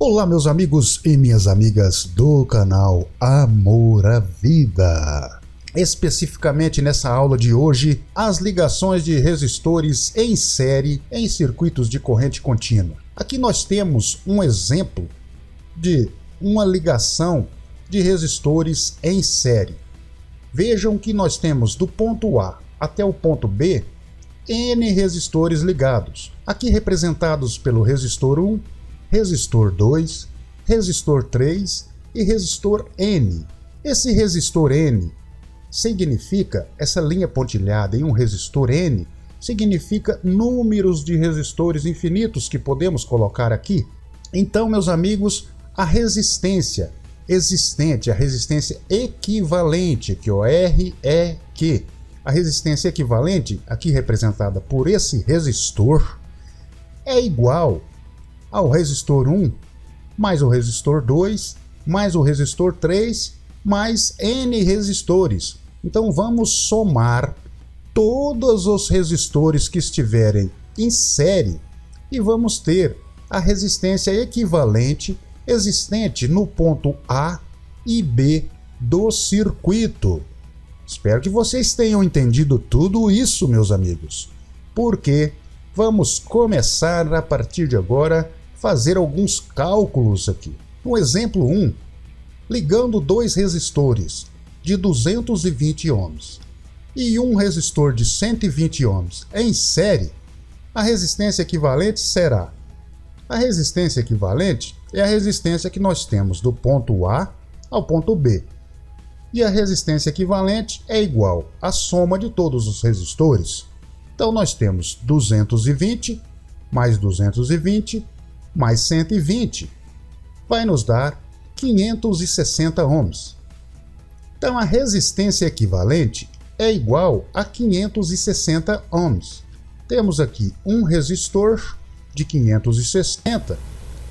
Olá, meus amigos e minhas amigas do canal Amor à Vida. Especificamente nessa aula de hoje, as ligações de resistores em série em circuitos de corrente contínua. Aqui nós temos um exemplo de uma ligação de resistores em série. Vejam que nós temos do ponto A até o ponto B N resistores ligados, aqui representados pelo resistor 1, resistor 2, resistor 3 e resistor N. Esse resistor N significa, essa linha pontilhada em um resistor N, significa números de resistores infinitos que podemos colocar aqui. Então, meus amigos, a resistência existente, a resistência equivalente, que é o REQ, a resistência equivalente, aqui representada por esse resistor, é igual ao resistor 1, mais o resistor 2, mais o resistor 3, mais N resistores. Então vamos somar todos os resistores que estiverem em série e vamos ter a resistência equivalente existente no ponto A e B do circuito. Espero que vocês tenham entendido tudo isso, meus amigos, porque vamos começar a partir de agora fazer alguns cálculos aqui. No exemplo 1, ligando dois resistores de 220 ohms e um resistor de 120 ohms em série, a resistência equivalente será: a resistência equivalente é a resistência que nós temos do ponto A ao ponto B. E a resistência equivalente é igual à soma de todos os resistores. Então nós temos 220 mais 220 mais 120, vai nos dar 560 ohms. Então a resistência equivalente é igual a 560 ohms. Temos aqui um resistor de 560,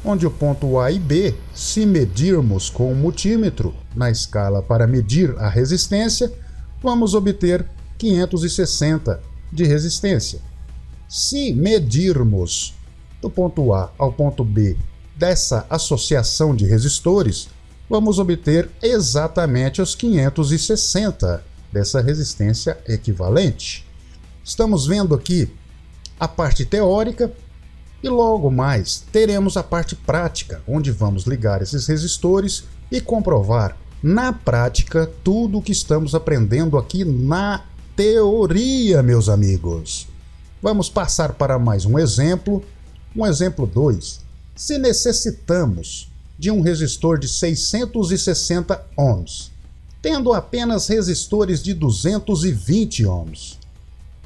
onde o ponto A e B, se medirmos com o multímetro na escala para medir a resistência, vamos obter 560 de resistência. Se medirmos do ponto A ao ponto B dessa associação de resistores, vamos obter exatamente os 560 dessa resistência equivalente. Estamos vendo aqui a parte teórica e logo mais teremos a parte prática, onde vamos ligar esses resistores e comprovar na prática tudo o que estamos aprendendo aqui na teoria, meus amigos. Vamos passar para mais um exemplo. Um exemplo 2. Se necessitamos de um resistor de 660 ohms, tendo apenas resistores de 220 ohms,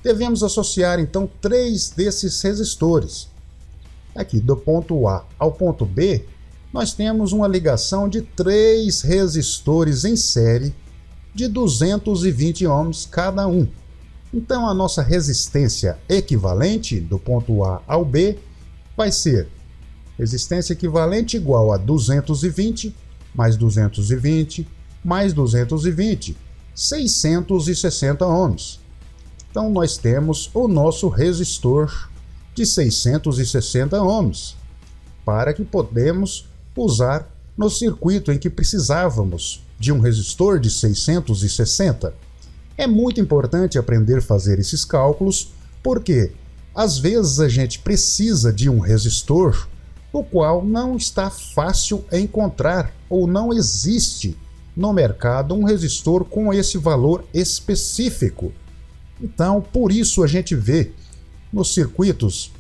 devemos associar então 3 desses resistores. Aqui do ponto A ao ponto B, nós temos uma ligação de 3 resistores em série de 220 ohms cada um. Então a nossa resistência equivalente do ponto A ao B vai ser resistência equivalente igual a 220 mais 220 mais 220, 660 ohms. Então nós temos o nosso resistor de 660 ohms, para que podemos usar no circuito em que precisávamos de um resistor de 660. É muito importante aprender a fazer esses cálculos, porque às vezes a gente precisa de um resistor o qual não está fácil encontrar ou não existe no mercado um resistor com esse valor específico. Então, por isso a gente vê nos circuitos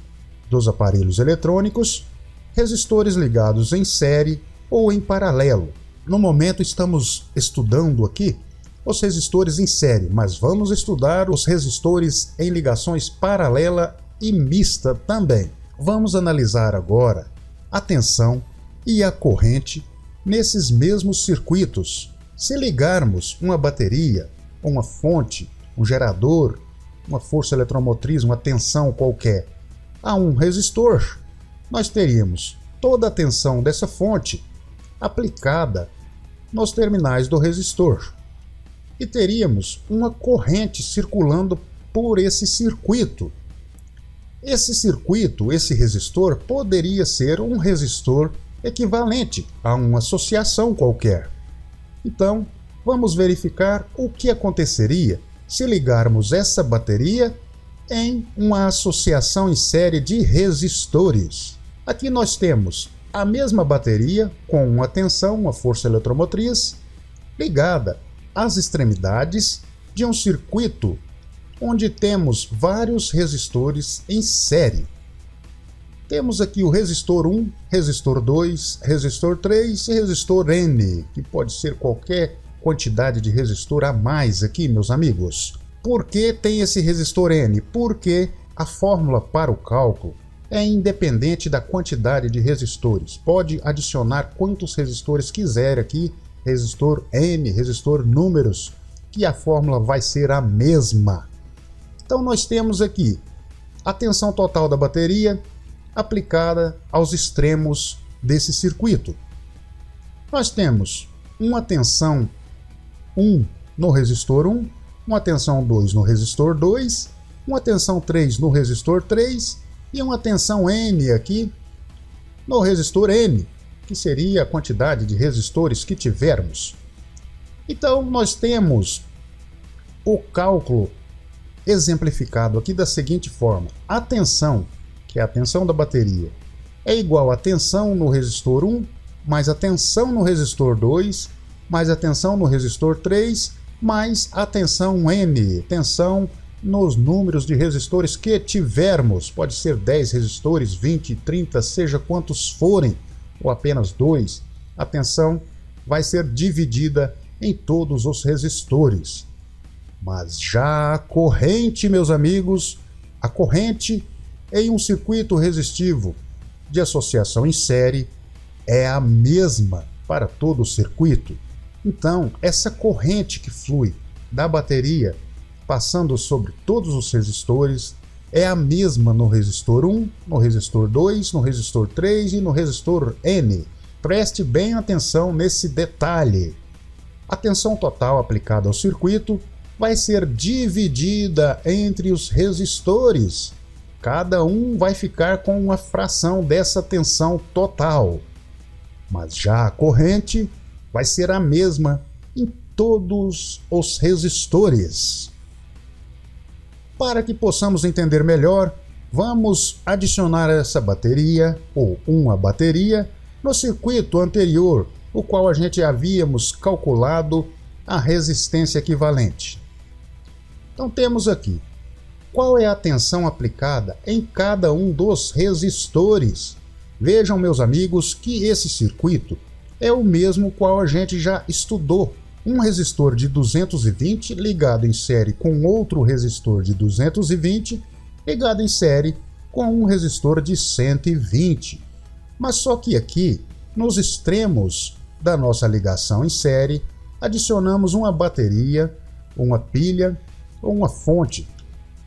dos aparelhos eletrônicos resistores ligados em série ou em paralelo. No momento estamos estudando aqui os resistores em série, mas vamos estudar os resistores em ligações paralela e mista também. Vamos analisar agora a tensão e a corrente nesses mesmos circuitos. Se ligarmos uma bateria, uma fonte, um gerador, uma força eletromotriz, uma tensão qualquer, a um resistor, nós teríamos toda a tensão dessa fonte aplicada nos terminais do resistor. E teríamos uma corrente circulando por esse circuito. Esse circuito, esse resistor, poderia ser um resistor equivalente a uma associação qualquer. Então, vamos verificar o que aconteceria se ligarmos essa bateria em uma associação em série de resistores. Aqui nós temos a mesma bateria com uma tensão, uma força eletromotriz, ligada às extremidades de um circuito onde temos vários resistores em série. Temos aqui o resistor 1, resistor 2, resistor 3 e resistor N, que pode ser qualquer quantidade de resistor a mais aqui, meus amigos. Por que tem esse resistor N? Porque a fórmula para o cálculo é independente da quantidade de resistores. Pode adicionar quantos resistores quiser aqui, resistor N, resistor números, que a fórmula vai ser a mesma. Então nós temos aqui a tensão total da bateria aplicada aos extremos desse circuito. Nós temos uma tensão 1 no resistor 1, uma tensão 2 no resistor 2, uma tensão 3 no resistor 3 e uma tensão N aqui no resistor N, que seria a quantidade de resistores que tivermos. Então nós temos o cálculo exemplificado aqui da seguinte forma: a tensão, que é a tensão da bateria, é igual à tensão no resistor 1, mais a tensão no resistor 2, mais a tensão no resistor 3, mais a tensão N, tensão nos números de resistores que tivermos. Pode ser 10 resistores, 20, 30, seja quantos forem, ou apenas 2. A tensão vai ser dividida em todos os resistores. Mas já a corrente, meus amigos, a corrente em um circuito resistivo de associação em série é a mesma para todo o circuito. Então, essa corrente que flui da bateria passando sobre todos os resistores é a mesma no resistor 1, no resistor 2, no resistor 3 e no resistor N. Preste bem atenção nesse detalhe. A tensão total aplicada ao circuito vai ser dividida entre os resistores. Cada um vai ficar com uma fração dessa tensão total. Mas já a corrente vai ser a mesma em todos os resistores. Para que possamos entender melhor, vamos adicionar essa bateria, ou uma bateria, no circuito anterior, o qual a gente havíamos calculado a resistência equivalente. Então temos aqui, qual é a tensão aplicada em cada um dos resistores? Vejam, meus amigos, que esse circuito é o mesmo qual a gente já estudou. Um resistor de 220 ligado em série com outro resistor de 220 ligado em série com um resistor de 120. Mas só que aqui, nos extremos da nossa ligação em série, adicionamos uma bateria, uma pilha ou uma fonte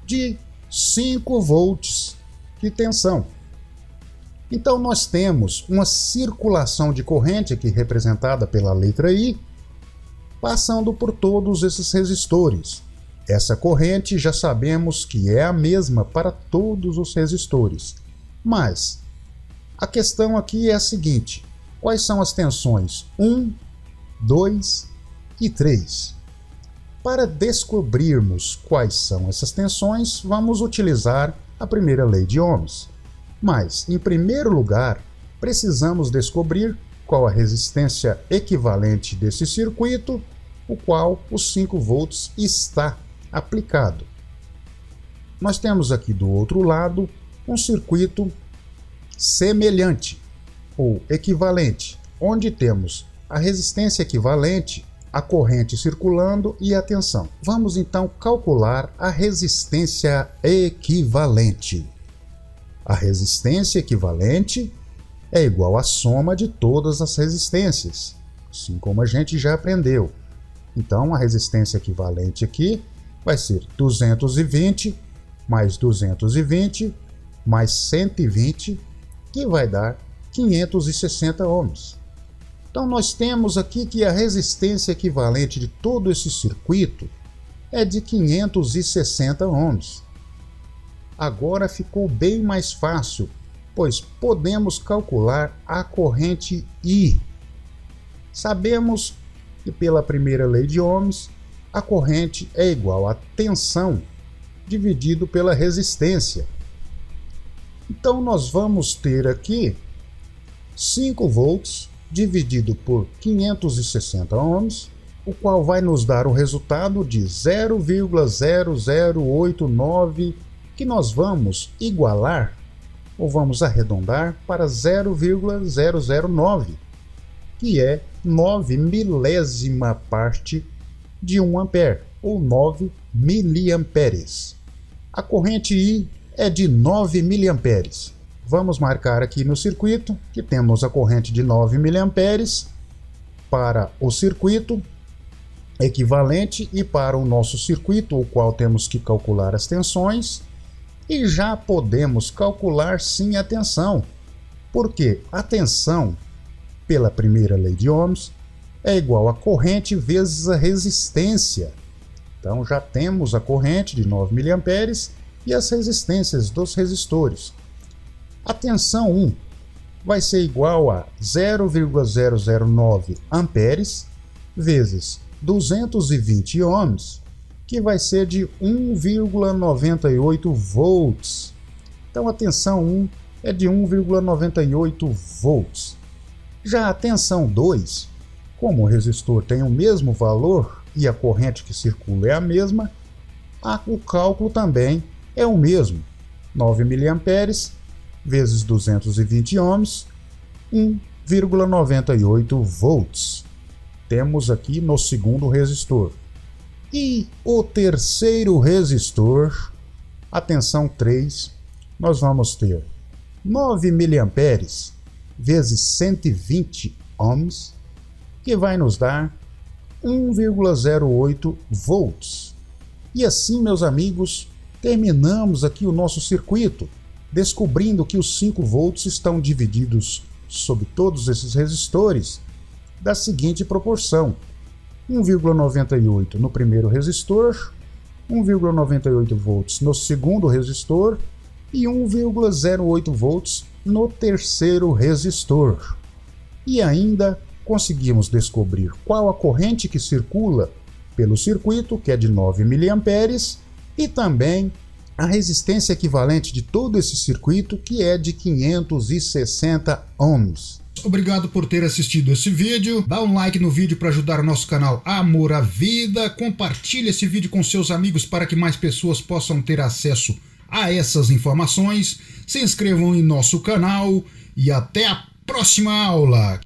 de 5 volts de tensão. Então nós temos uma circulação de corrente aqui representada pela letra I, passando por todos esses resistores. Essa corrente já sabemos que é a mesma para todos os resistores. Mas a questão aqui é a seguinte: quais são as tensões 1, 2 e 3? Para descobrirmos quais são essas tensões, vamos utilizar a primeira lei de Ohms. Mas, em primeiro lugar, precisamos descobrir qual a resistência equivalente desse circuito, o qual os 5 volts está aplicado. Nós temos aqui do outro lado um circuito semelhante ou equivalente, onde temos a resistência equivalente, a corrente circulando e a tensão. Vamos então calcular a resistência equivalente. A resistência equivalente é igual à soma de todas as resistências, assim como a gente já aprendeu. Então a resistência equivalente aqui vai ser 220 mais 220 mais 120, que vai dar 560 ohms. Então nós temos aqui que a resistência equivalente de todo esse circuito é de 560 ohms. Agora ficou bem mais fácil pois podemos calcular a corrente I. Sabemos que pela primeira lei de Ohms, a corrente é igual a tensão dividido pela resistência. Então nós vamos ter aqui 5 volts dividido por 560 ohms, o qual vai nos dar o resultado de 0,0089, que nós vamos igualar ou vamos arredondar para 0,009, que é 9 milésima parte de 1 ampere, ou 9 miliamperes. A corrente I é de 9 miliamperes. Vamos marcar aqui no circuito que temos a corrente de 9 miliamperes para o circuito equivalente e para o nosso circuito, o qual temos que calcular as tensões, e já podemos calcular sim a tensão, porque a tensão, pela primeira lei de Ohms, é igual a corrente vezes a resistência. Então já temos a corrente de 9 miliamperes e as resistências dos resistores. A tensão 1 vai ser igual a 0,009 amperes vezes 220 ohms, que vai ser de 1,98 volts. Então a tensão 1 é de 1,98 volts. Já a tensão 2, como o resistor tem o mesmo valor e a corrente que circula é a mesma, o cálculo também é o mesmo. 9 miliamperes vezes 220 ohms, 1,98 volts. Temos aqui no segundo resistor. E o terceiro resistor, a tensão 3, nós vamos ter 9 miliamperes vezes 120 ohms, que vai nos dar 1,08 volts. E assim, meus amigos, terminamos aqui o nosso circuito, descobrindo que os 5 volts estão divididos sobre todos esses resistores da seguinte proporção: 1,98 no primeiro resistor, 1,98 volts no segundo resistor e 1,08 volts no terceiro resistor. E ainda conseguimos descobrir qual a corrente que circula pelo circuito, que é de 9 miliamperes, e também a resistência equivalente de todo esse circuito, que é de 560 ohms. Obrigado por ter assistido esse vídeo. Dá um like no vídeo para ajudar o nosso canal Amor à Vida. Compartilhe esse vídeo com seus amigos para que mais pessoas possam ter acesso a essas informações. Se inscrevam em nosso canal e até a próxima aula.